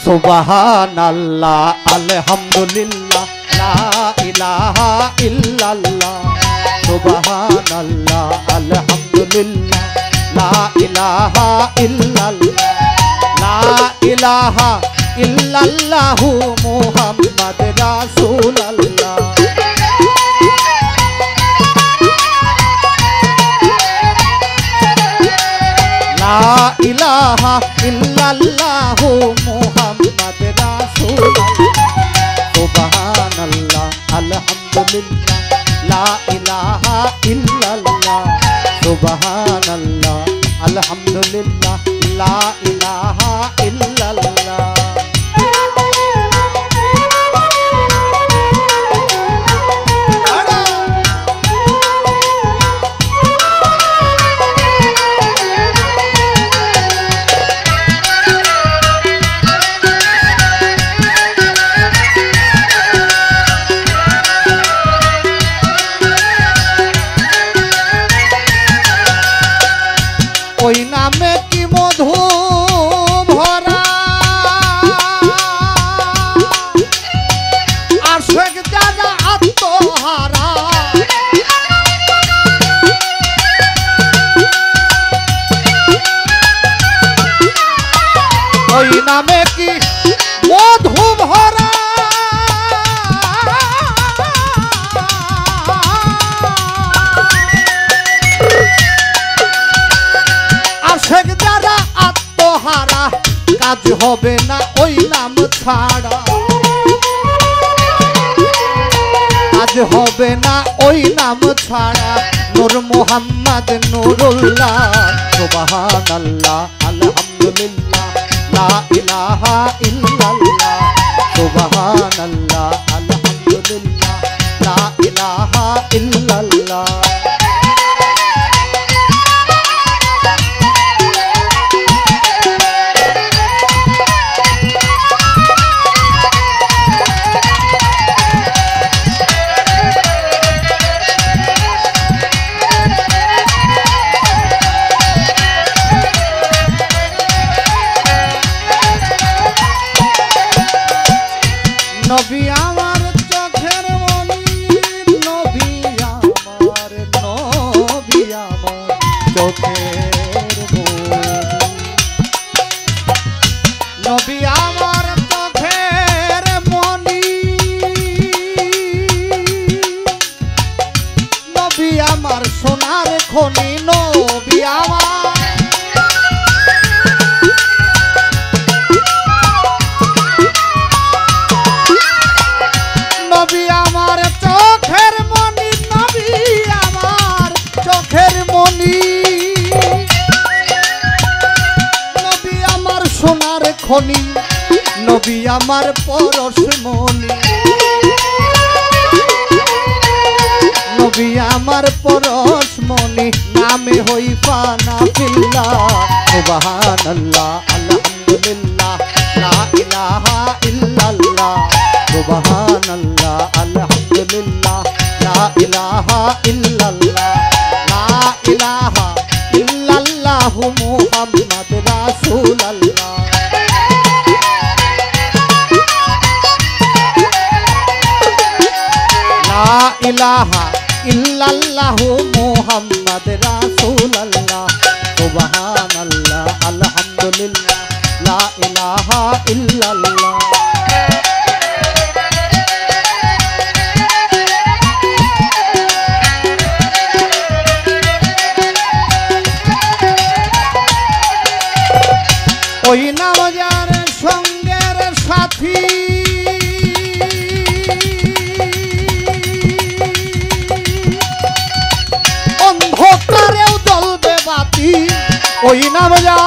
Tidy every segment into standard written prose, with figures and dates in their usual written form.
সুবহানাল্লাহ আলহামদুলিল্লাহ লা ইলাহা ইল্লাল্লাহ সুবহানাল্লাহ আলহামদুলিল্লাহ লা ইলাহা ইল্লাল্লাহ লা ইলাহা ইল্লাল্লাহু মুহাম্মাদ রাসূলুল্লাহ লা ইলাহা ইল্লাল্লাহু মুহাম্মাদ রাসূলুল্লাহ সুবহানাল্লাহ আলহামদুলিল্লাহ লা ইলাহা ইল্লাল্লাহ সুবহানাল্লাহ আলহামদুলিল্লাহ লা ইলাহা ইল্লাল্লাহ ওই নামে কি মধু ভরা আশেক যারা আত্মহারা ওই নামে কি মধু ভরা আশেক যারা আত্মহারা কাজ হবে না ওই নাম ছাড়া কাজ হবে না ওই নাম ছাড়া নূর মুহাম্মদ নূরুল্লাহ সুবহানাল্লাহ আলহামদুলিল্লাহ লা ইলাহা ইল্লাল্লাহ সুবহানাল্লাহ আলহামদুলিল্লাহ লা ইলাহা ইল্লাল্লাহ নবী আমার চোখের মনি নবী আমার চোখের মনি নবী আমার চোখের মনি নবী আমার সোনার খনি নবী আমার নবী আমার চোখের মনি নবী আমার চোখের মনি নবী আমার সোনার খনি নবী আমার পরশ মনি নবী আমার পরশ মনি নামে হই ফানা ফিল্লাহ সুবহানাল্লাহ আলহামদুলিল্লাহ লা ইলাহা ইল্লাল্লাহ সুবহানাল্লাহ আলহামদুলিল্লাহ লা ইলাহা ইল্লাল্লাহ লা ইলাহা ইল্লাল্লাহু মুহাম্মাদ রাসূলুল্লাহ লা ইলাহা ইল্লাল্লাহু মুহাম্মাদ রাসূলুল্লাহ সুবহানাল্লাহ আলহামদুলিল্লাহ লা ইলাহা ইল্লাল্লাহ ওই নাম যার সঙ্গের সাথী অন্ধকারেও জ্বলবে বাতি ওই নাম যা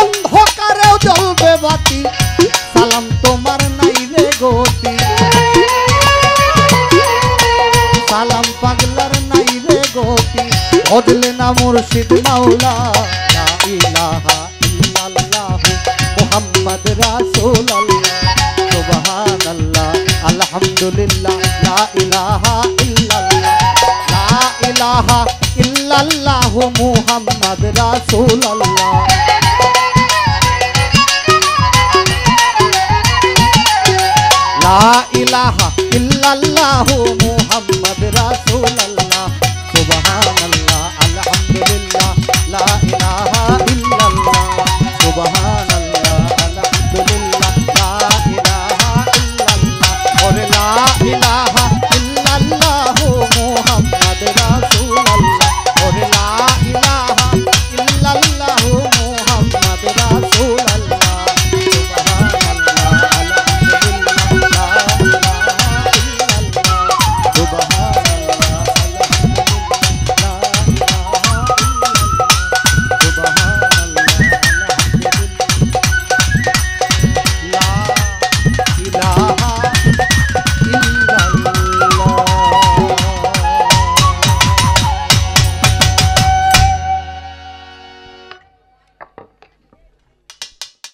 অন্ধকারেও জ্বলবে বাতি সালাম তোমার নাই রে গতি সালাম পাগলার নাই রে গতি বদলে না মুর্শিদ মাওলা লা ইলাহা ইল্লাল্লাহু মুহাম্মাদ রাসূলুল্লাহ সুবহানাল্লাহ আলহামদুলিল্লাহ লা ইলাহা ইল্লাল্লাহ লা ইলাহা ইল্লাল্লাহু মুহাম্মাদ রাসূলুল্লাহ লা ইলাহা